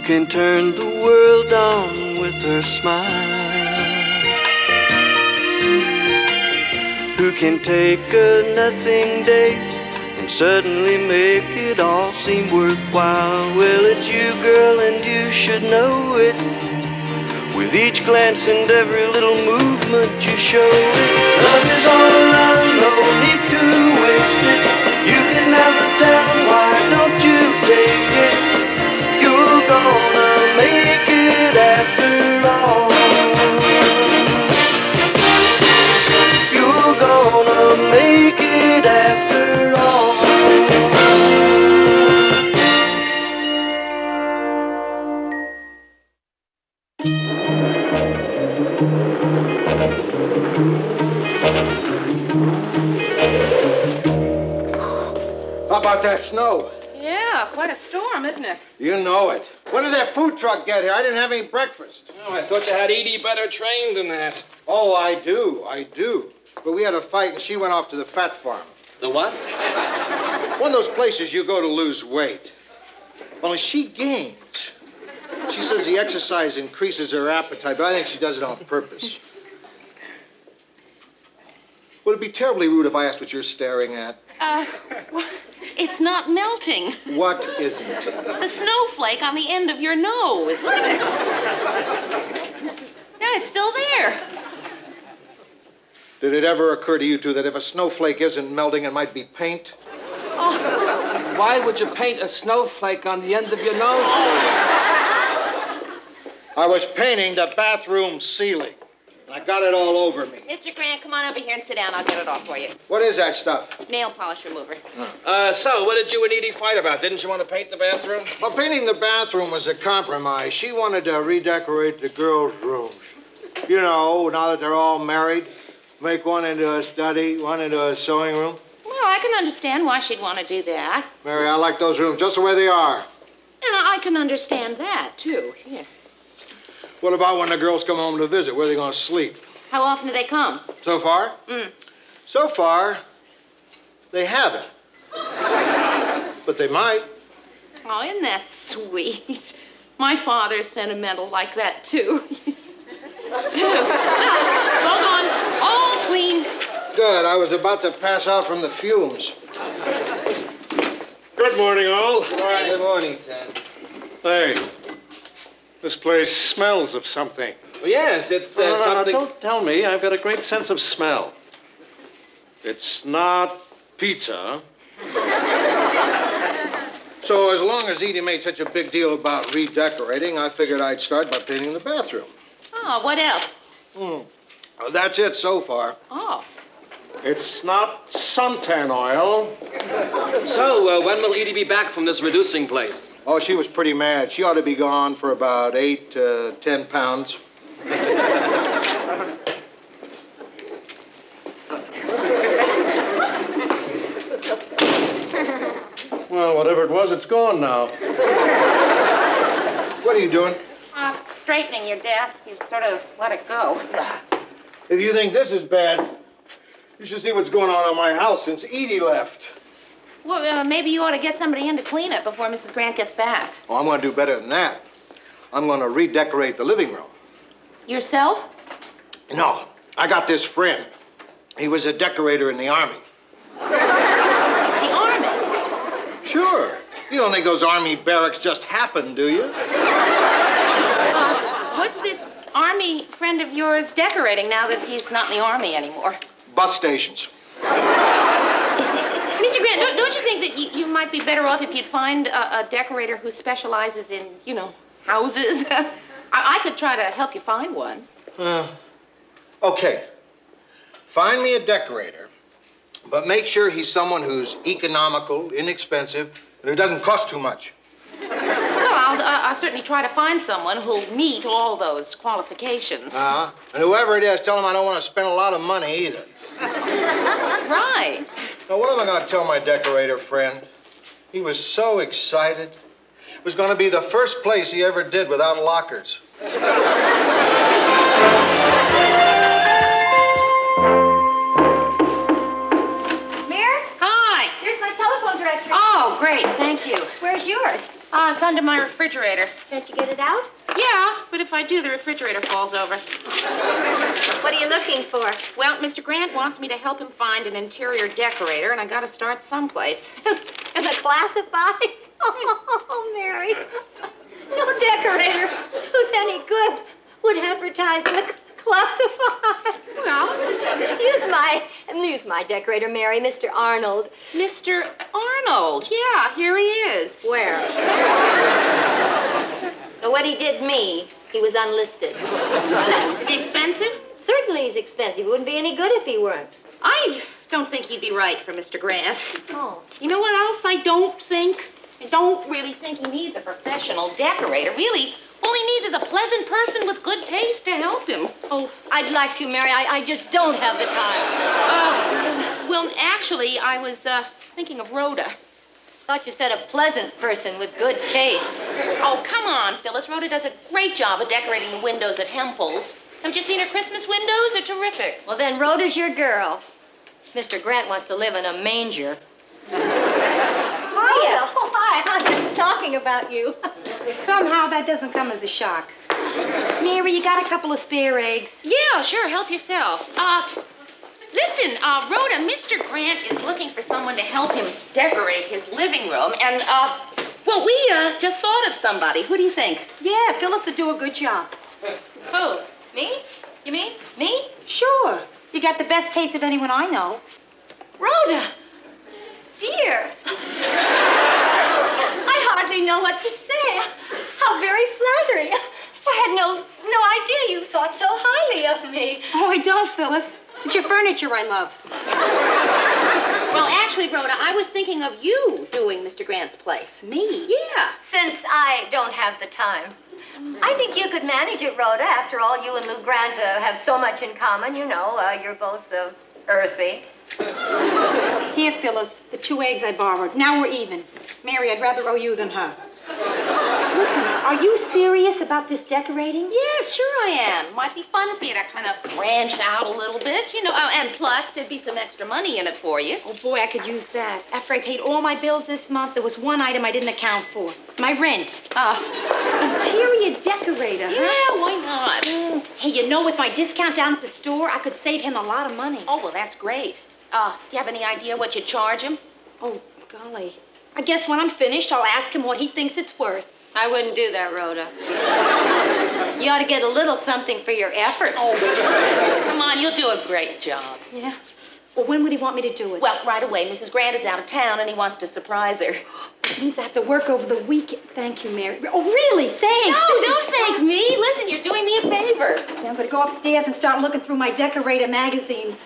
can turn the world on with her smile, who can take a nothing day and suddenly make it all seem worthwhile. Well, it's you, girl, and you should know it. With each glance and every little movement you show it. Love is all around, no need to waste it. You can have the town, why don't you take it? You're gonna make it after all. You're gonna make it after all. How about that snow? Yeah, quite a storm, isn't it? You know it. When did that food truck get here? I didn't have any breakfast. Oh, I thought you had Edie better trained than that. Oh, I do. But we had a fight, and she went off to the fat farm. The what? One of those places you go to lose weight. Only she gains. She says the exercise increases her appetite, but I think she does it on purpose. Would it be terribly rude if I asked what you're staring at? Well, it's not melting. What isn't? The snowflake on the end of your nose. Look at it. Yeah, it's still there. Did it ever occur to you two that if a snowflake isn't melting, it might be paint? Oh. Why would you paint a snowflake on the end of your nose? I was painting the bathroom ceiling. I got it all over me. Mr. Grant, come on over here and sit down. I'll get it off for you. What is that stuff? Nail polish remover. So, what did you and Edie fight about? Didn't you want to paint the bathroom? Well, painting the bathroom was a compromise. She wanted to redecorate the girls' rooms. You know, now that they're all married, make one into a study, one into a sewing room. Well, I can understand why she'd want to do that. Mary, I like those rooms just the way they are. And I can understand that, too. Yeah. What about when the girls come home to visit? Where are they going to sleep? How often do they come? So far? So far, they haven't. But they might. Oh, isn't that sweet? My father's sentimental like that, too. It's all gone. All clean. Good. I was about to pass out from the fumes. Good morning, all. Good morning, Ted. Hey, this place smells of something. Well, yes, it's No, something... don't tell me. I've got a great sense of smell. It's not pizza. So as long as Edie made such a big deal about redecorating, I figured I'd start by painting the bathroom. Oh, what else? That's it so far. Oh. It's not suntan oil. So, when will Edie be back from this reducing place? Oh, she was pretty mad. She ought to be gone for about 8 to 10 pounds. Well, whatever it was, it's gone now. What are you doing? Straightening your desk. You sort of let it go. If you think this is bad, you should see what's going on in my house since Edie left. Well, maybe you ought to get somebody in to clean it before Mrs. Grant gets back. Oh, I'm going to do better than that. I'm going to redecorate the living room. Yourself? No, I got this friend. He was a decorator in the Army. The Army? Sure. You don't think those Army barracks just happen, do you? What's this Army friend of yours decorating now that he's not in the Army anymore? Bus stations. Mr. Grant, don't you think that you might be better off if you'd find a decorator who specializes in, houses? I could try to help you find one. Okay. Find me a decorator, but make sure he's someone who's economical, inexpensive, and who doesn't cost too much. Well, I'll certainly try to find someone who'll meet all those qualifications. And whoever it is, tell him I don't want to spend a lot of money either. Right. Now, what am I going to tell my decorator friend? He was so excited. It was going to be the first place he ever did without lockers. Mare? Hi. Here's my telephone directory. Oh, great. Thank you. Where's yours? It's under my refrigerator. Can't you get it out? Yeah, but if I do, the refrigerator falls over. What are you looking for? Well, Mr. Grant wants me to help him find an interior decorator, and I gotta start someplace. In the classifieds? Oh, Mary. No decorator who's any good would advertise in the classified. Well, use my decorator, Mary, Mr. Arnold. Mr. Arnold. Yeah, here he is. Where? Now, what he did me, he was unlisted. Is he expensive? Certainly he's expensive. He wouldn't be any good if he weren't. I don't think he'd be right for Mr. Grant. Oh. You know what else I don't really think he needs a professional decorator. Really, all he needs is a pleasant person with good taste to help him. Oh, I'd like to, Mary. I just don't have the time. Well, actually, I was thinking of Rhoda. Thought you said a pleasant person with good taste. Oh, come on, Phyllis. Rhoda does a great job of decorating the windows at Hempel's. Haven't you seen her Christmas windows? They're terrific. Well, then Rhoda's your girl. Mr. Grant wants to live in a manger. Hiya. Oh, hi. I was talking about you. Somehow that doesn't come as a shock. Mary, you got a couple of spare eggs? Yeah, sure. Help yourself. Listen, Rhoda, Mr. Grant is looking for someone to help him decorate his living room. And, well, we just thought of somebody. Who do you think? Yeah, Phyllis would do a good job. Who? Me? You mean me? Sure. You got the best taste of anyone I know. Rhoda! Dear! I hardly know what to say. How very flattering. I had no idea you thought so highly of me. Oh, I don't, Phyllis. It's your furniture I love. Well, actually, Rhoda, I was thinking of you doing Mr. Grant's place. Me? Yeah. Since I don't have the time, I think you could manage it, Rhoda. After all, you and Lou Grant have so much in common. You know, you're both earthy. Here, Phyllis, the 2 eggs I borrowed. Now we're even. Mary, I'd rather owe you than her. Listen, are you serious about this decorating? Yeah, sure I am. Might be fun for you to kind of branch out a little bit, you know. Oh, and plus, there'd be some extra money in it for you. Oh, boy, I could use that. After I paid all my bills this month, there was one item I didn't account for. My rent. Interior decorator, huh? Yeah, why not? Hey, you know, with my discount down at the store, I could save him a lot of money. Oh, well, that's great. Do you have any idea what you'd charge him? Oh, golly. I guess when I'm finished, I'll ask him what he thinks it's worth. I wouldn't do that, Rhoda. You ought to get a little something for your effort. Oh, come on, you'll do a great job. Yeah? Well, when would he want me to do it? Well, right away. Mrs. Grant is out of town, and he wants to surprise her. It means I have to work over the weekend. Thank you, Mary. Oh, really? Thanks. No, don't thank me. Listen, you're doing me a favor. Yeah, I'm going to go upstairs and start looking through my decorator magazines.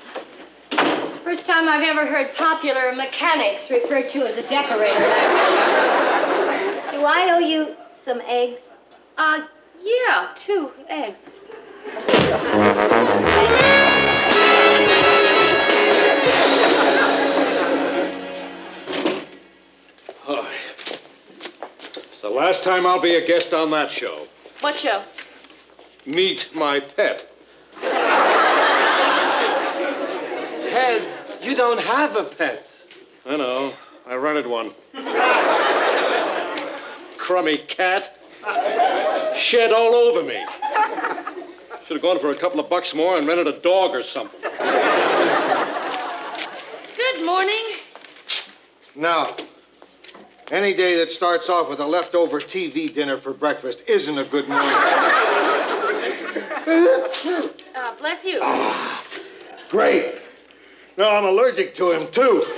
First time I've ever heard popular mechanics referred to as a decorator. Do I owe you some eggs? Yeah, 2 eggs. Oh. It's the last time I'll be a guest on that show. What show? Meet my pet. Ted, you don't have a pet. I know. I rented one. Crummy cat. Shed all over me. Should have gone for a couple of bucks more and rented a dog or something. Good morning. No. Any day that starts off with a leftover TV dinner for breakfast isn't a good morning. Bless you. Great. No, I'm allergic to him, too. Mr.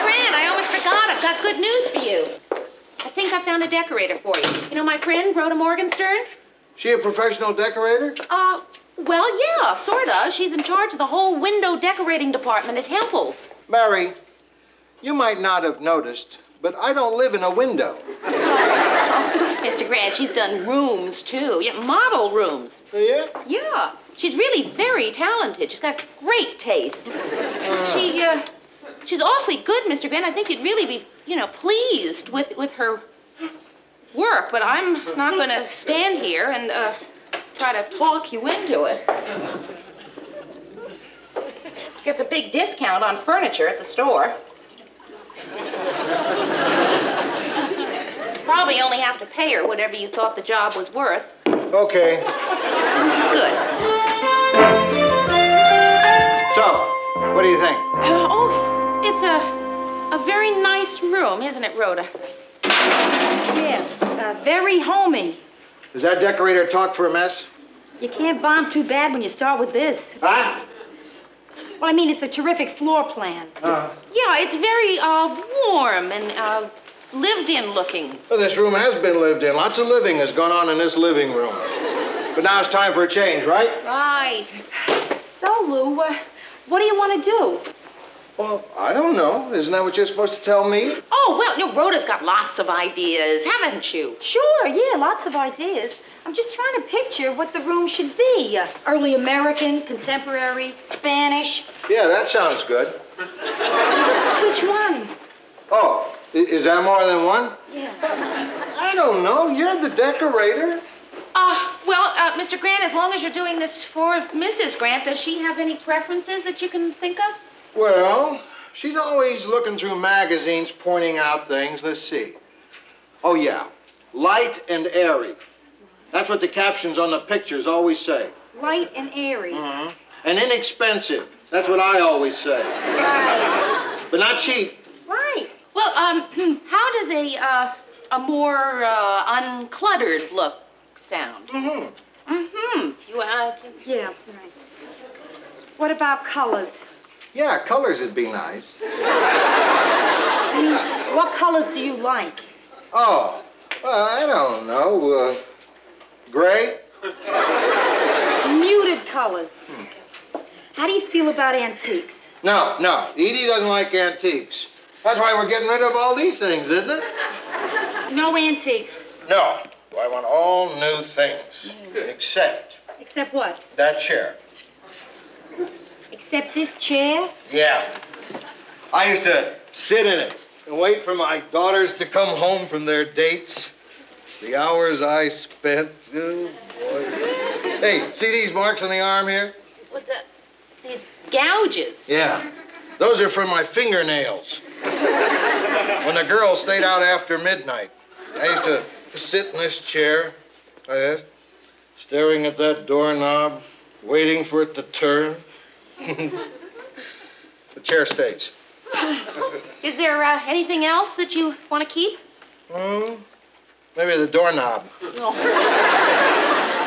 Grant, I almost forgot. I've got good news for you. I think I found a decorator for you. You know my friend, Rhoda Morgenstern? She a professional decorator? Well, yeah, sort of. She's in charge of the whole window decorating department at Hempel's. Mary, you might not have noticed, but I don't live in a window. Mr. Grant, she's done rooms, too. Yeah, model rooms. Oh, yeah? Yeah. She's really very talented. She's got great taste. She's awfully good, Mr. Grant. I think you'd really be, pleased with her work, but I'm not going to stand here and try to talk you into it. She gets a big discount on furniture at the store. probably only have to pay her whatever you thought the job was worth. Okay. Good. So, what do you think? It's a very nice room, isn't it, Rhoda? Yeah, very homey. Does that decorator talk for a mess? You can't bomb too bad when you start with this. Huh? Well, I mean, it's a terrific floor plan. Yeah, it's very warm and lived-in looking. Well, this room has been lived in. Lots of living has gone on in this living room. But now it's time for a change, right? Right. So, Lou, what do you want to do? Well, I don't know. Isn't that what you're supposed to tell me? Oh, well, no, Rhoda's got lots of ideas, haven't you? Sure, yeah, lots of ideas. I'm just trying to picture what the room should be. Early American, contemporary, Spanish. Yeah, that sounds good. Which one? Oh, is that more than one? Yeah. I don't know. You're the decorator. Mr. Grant, as long as you're doing this for Mrs. Grant, does she have any preferences that you can think of? Well, she's always looking through magazines, pointing out things. Let's see. Oh, yeah. Light and airy. That's what the captions on the pictures always say. Light and airy. Mm-hmm. And inexpensive. That's what I always say. Right. But not cheap. Right. Well, how does a more uncluttered look sound? Mm-hmm. Mm-hmm. Yeah, right. What about colors? Yeah, colors would be nice. I mean, what colors do you like? Oh, well, I don't know. Gray? Muted colors. How do you feel about antiques? No. Edie doesn't like antiques. That's why we're getting rid of all these things, isn't it? No antiques. No. I want all new things. Except Except what? that chair. Except this chair? Yeah. I used to sit in it and wait for my daughters to come home from their dates. The hours I spent. Oh, boy. Hey, see these marks on the arm here? What these gouges? Yeah. Those are from my fingernails. When the girls stayed out after midnight, I used to sit in this chair, like this, staring at that doorknob, waiting for it to turn. The chair stays. Is there anything else that you want to keep? Maybe the doorknob. No.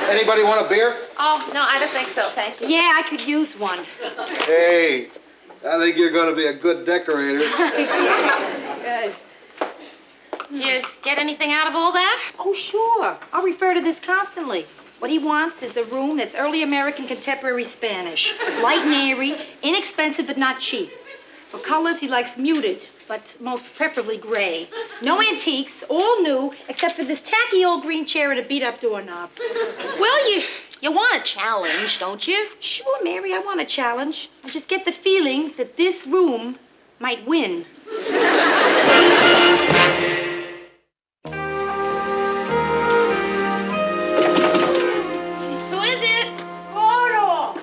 Anybody want a beer? Oh, no, I don't think so, thank you. Yeah, I could use one. Hey, I think you're going to be a good decorator. Good. Did you get anything out of all that? Oh, sure. I'll refer to this constantly. What he wants is a room that's early American, contemporary Spanish. Light and airy, inexpensive but not cheap. For colors, he likes muted, but most preferably gray. No antiques, all new, except for this tacky old green chair and a beat-up doorknob. Well, you want a challenge, don't you? Sure, Mary, I want a challenge. I just get the feeling that this room might win. Who is it? Oh,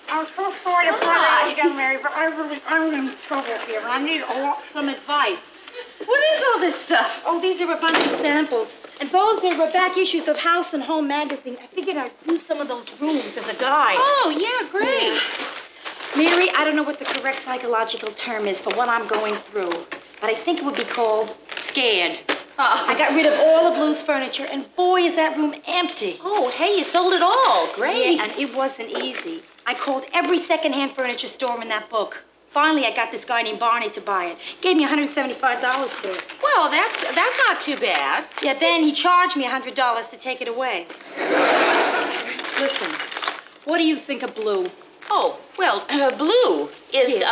I'm so sorry to bother you again, Mary, but I'm in trouble here. I need some advice. What is all this stuff? Oh, these are a bunch of samples. And those are back issues of House and Home magazine. I figured I'd use some of those rooms as a guide. Oh, yeah, great. Mary, I don't know what the correct psychological term is for what I'm going through, but I think it would be called scared. I got rid of all of Lou's furniture, and boy, is that room empty. Oh, hey, you sold it all. Great. Yeah, and it wasn't easy. I called every secondhand furniture store in that book. Finally, I got this guy named Barney to buy it. Gave me $175 for it. Well, that's not too bad. Yeah, then he charged me $100 to take it away. Listen, what do you think of blue? Oh, well, blue is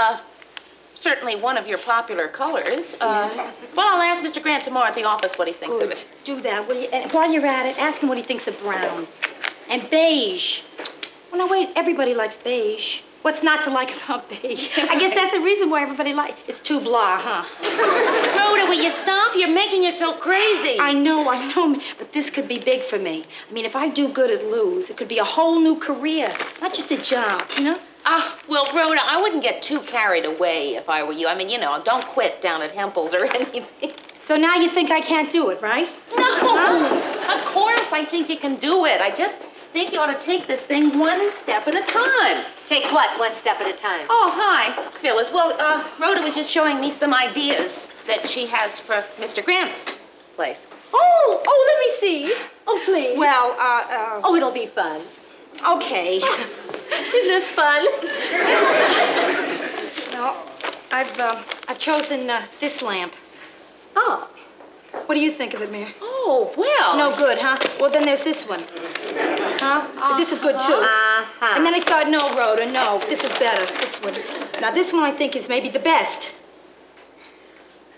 certainly one of your popular colors. Well, I'll ask Mr. Grant tomorrow at the office what he thinks of it. Do that, will you? And while you're at it, ask him what he thinks of brown. And beige. Well, no, wait, everybody likes beige. What's not to like about beige? I guess that's the reason why everybody likes it. It's too blah, huh? Rhoda, will you stop? You're making yourself crazy. I know, but this could be big for me. I mean, if I do good at Lou's, it could be a whole new career, not just a job, you know? Well, Rhoda, I wouldn't get too carried away if I were you. I mean, don't quit down at Hempel's or anything. So now you think I can't do it, right? No, of course I think you can do it. I just think you ought to take this thing one step at a time. Take what, one step at a time? Oh, hi, Phyllis. Well, Rhoda was just showing me some ideas that she has for Mr. Grant's place. Oh, let me see. Oh, please. Well, Oh, it'll be fun. okay. Isn't this fun? Well, I've chosen this lamp. Oh. What do you think of it, Mary? Oh, well. No good, huh? Well, then there's this one. Huh? This is good, too. Uh-huh. And then I thought, no, Rhoda, no, this is better. This one. Now, this one I think is maybe the best.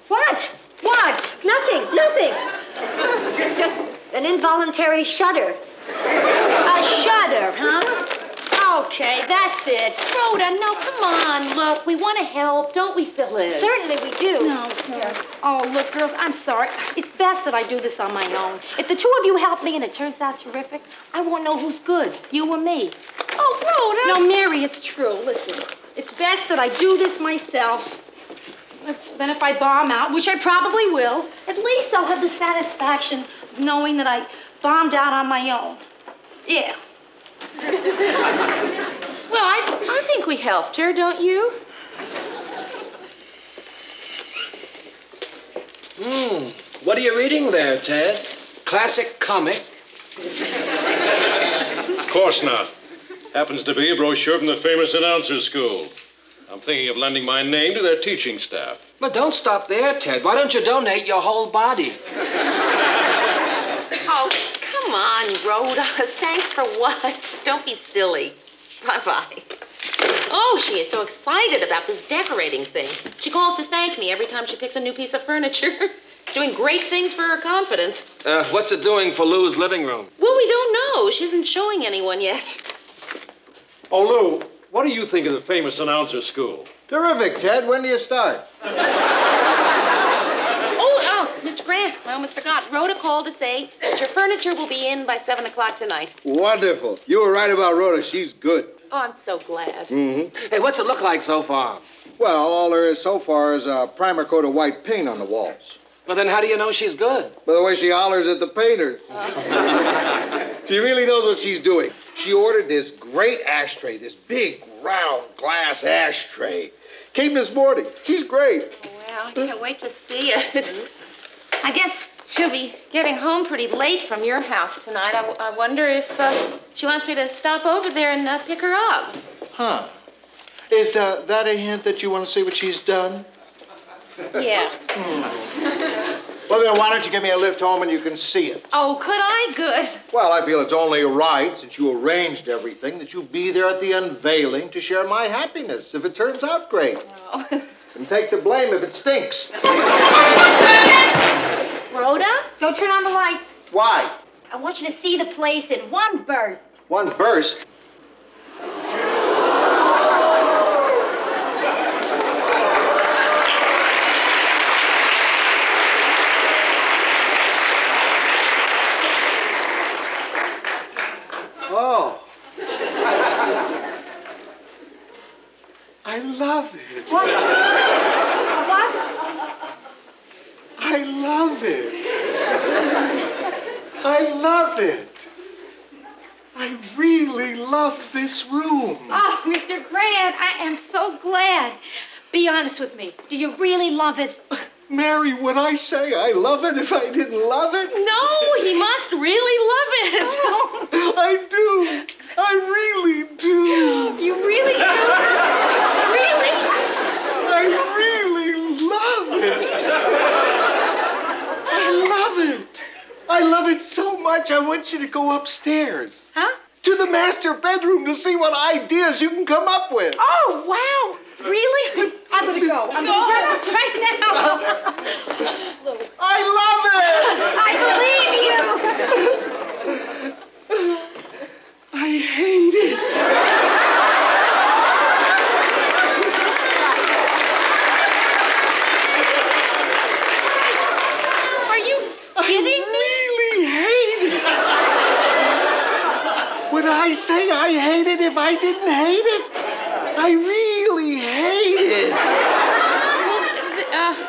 What? What? Nothing. It's just an involuntary shudder. A shudder, huh? Okay, that's it. Rhoda, no, come on. Look, we want to help, don't we, Phyllis? Certainly we do. No. Oh, look, girls, I'm sorry. It's best that I do this on my own. If the two of you help me and it turns out terrific, I won't know who's good, you or me. Oh, Rhoda. No, Mary, it's true. Listen, it's best that I do this myself. Then if I bomb out, which I probably will, at least I'll have the satisfaction of knowing that I bombed out on my own. Yeah. Well, I think we helped her, don't you? What are you reading there, Ted? Classic comic? Of course not. Happens to be a brochure from the famous announcer school. I'm thinking of lending my name to their teaching staff. But don't stop there, Ted. Why don't you donate your whole body? Oh, come on, Rhoda. Thanks for what? Don't be silly. Bye-bye. Oh, she is so excited about this decorating thing. She calls to thank me every time she picks a new piece of furniture. It's doing great things for her confidence. What's it doing for Lou's living room? Well, we don't know. She isn't showing anyone yet. Oh, Lou, what do you think of the famous announcer school? Terrific, Ted. When do you start? Mr. Grant, I almost forgot. Rhoda called to say that your furniture will be in by 7 o'clock tonight. Wonderful. You were right about Rhoda. She's good. Oh, I'm so glad. Mm-hmm. Hey, what's it look like so far? Well, all there is so far is a primer coat of white paint on the walls. Well, then how do you know she's good? By the way she hollers at the painters. She really knows what she's doing. She ordered this great ashtray, this big, round glass ashtray. Came this morning. She's great. Well, I can't wait to see it. I guess she'll be getting home pretty late from your house tonight. I wonder if she wants me to stop over there and pick her up. Huh. Is that a hint that you want to see what she's done? Yeah. Well, then why don't you give me a lift home and you can see it? Oh, could I? Good. Well, I feel it's only right, since you arranged everything, that you be there at the unveiling to share my happiness if it turns out great. Oh. And take the blame if it stinks. Rhoda, don't turn on the lights. Why? I want you to see the place in one burst. One burst? Oh. I love it. What? What? I love it. I love it. I really love this room. Oh, Mr. Grant, I am so glad. Be honest with me. Do you really love it? Mary, would I say I love it if I didn't love it? No, he must really love it. I do. I really do. You really do? Really? I really love it. I love it. I love it so much, I want you to go upstairs. Huh? To the master bedroom to see what ideas you can come up with. Oh, wow. Really? I'm going to go. I'm going to go right now. I I believe you. I hate it. Are you kidding me? I really hate it. Would I say I hate it if I didn't hate it? I really hate it.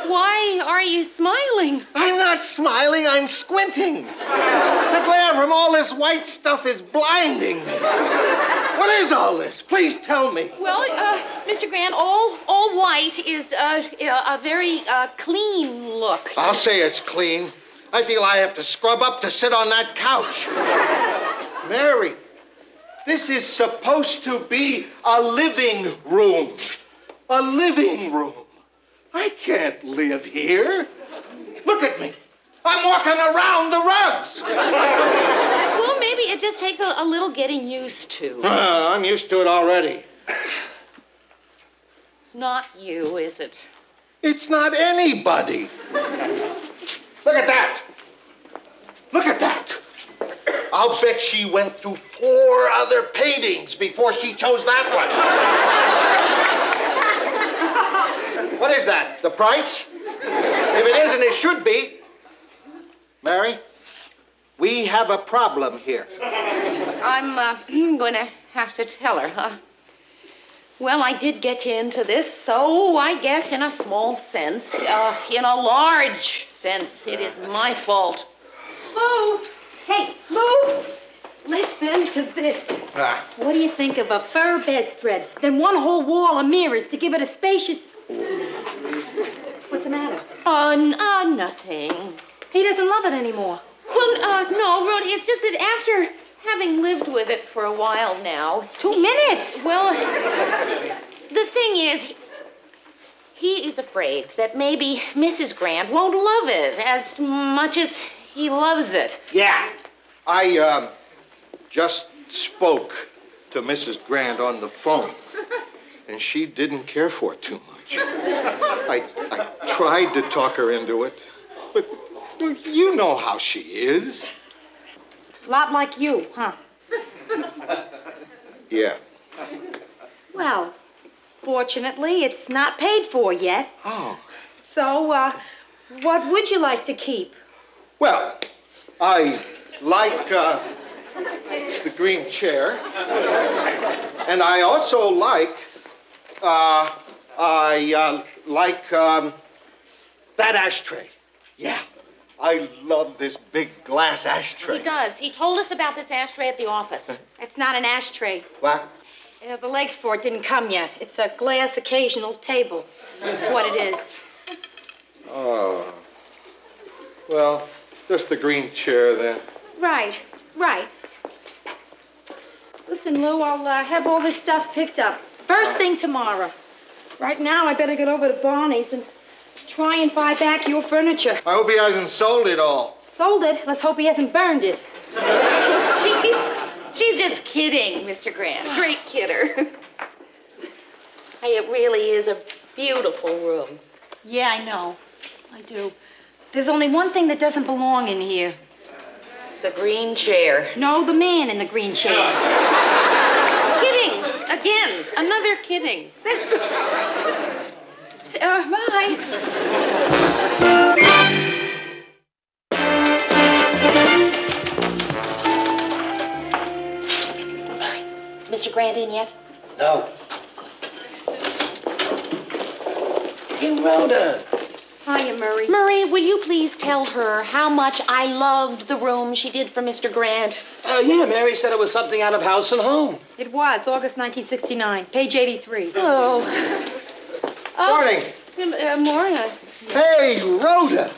Why are you smiling? I'm not smiling, I'm squinting. The glare from all this white stuff is blinding me. What is all this? Please tell me. Well, Mr. Grant, all white is a very clean look. I'll say it's clean. I feel I have to scrub up to sit on that couch. Mary, this is supposed to be a living room. A living room. I can't live here. Look at me. I'm walking around the rugs. Well, maybe it just takes a little getting used to. I'm used to it already. It's not you, is it? It's not anybody. Look at that. Look at that. I'll bet she went through 4 other paintings before she chose that one. What is that? The price? If it isn't, it should be. Mary, we have a problem here. I'm going to have to tell her, huh? Well, I did get you into this, so I guess in a small sense, in a large sense, it is my fault. Lou! Hey, Lou! Listen to this. What do you think of a fur bedspread, then one whole wall of mirrors to give it a spacious... What's the matter? Nothing. He doesn't love it anymore. Well, no, Rhoda, it's just that after having lived with it for a while now... 2 minutes! Well, the thing is, he is afraid that maybe Mrs. Grant won't love it as much as he loves it. Yeah. I, just spoke to Mrs. Grant on the phone, and she didn't care for it too much. I tried to talk her into it, but you know how she is. Lot like you, huh? Yeah. Well, fortunately, it's not paid for yet. Oh. So, what would you like to keep? Well, I like, the green chair. And I also like, that ashtray. Yeah. I love this big glass ashtray. He does. He told us about this ashtray at the office. It's not an ashtray. What? The legs for it didn't come yet. It's a glass occasional table. That's what it is. Oh. Well, just the green chair then. Right. Listen, Lou, I'll have all this stuff picked up. First thing tomorrow. Right now, I better get over to Barney's and try and buy back your furniture. I hope he hasn't sold it all. Sold it? Let's hope he hasn't burned it. She's just kidding, Mr. Grant. Great kidder. Hey, it really is a beautiful room. Yeah, I know. I do. There's only one thing that doesn't belong in here. The green chair. No, the man in the green chair. Kidding. Again. Another kidding. That's... bye. Is Mr. Grant in yet? No. Hey, Rhoda. Hiya, Murray. Murray, will you please tell her how much I loved the room she did for Mr. Grant? Yeah, Mary said it was something out of House and Home. It was, August 1969, page 83. Oh. Morning. Morning. Hey, Rhoda.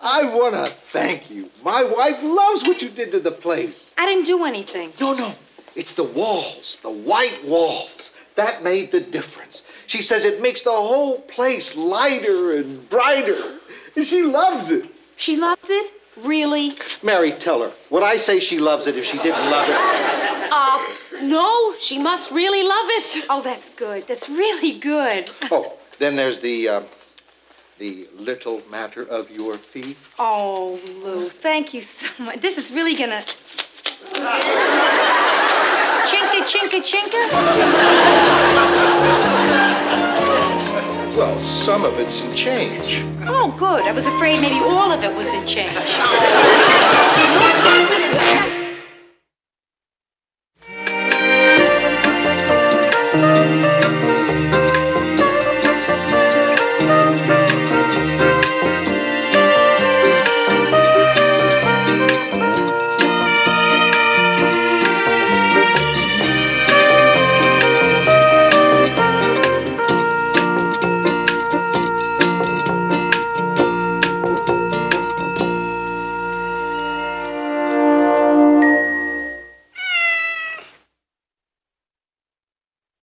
I want to thank you. My wife loves what you did to the place. I didn't do anything. No. It's the walls, the white walls. That made the difference. She says it makes the whole place lighter and brighter. And she loves it. She loves it? Really? Mary, tell her. Would I say she loves it if she didn't love it? No, she must really love it. Oh, that's good. That's really good. Oh, then there's the little matter of your fee. Oh, Lou, thank you so much. This is really gonna... Chinka. Well, some of it's in change. Oh, good. I was afraid maybe all of it was in change.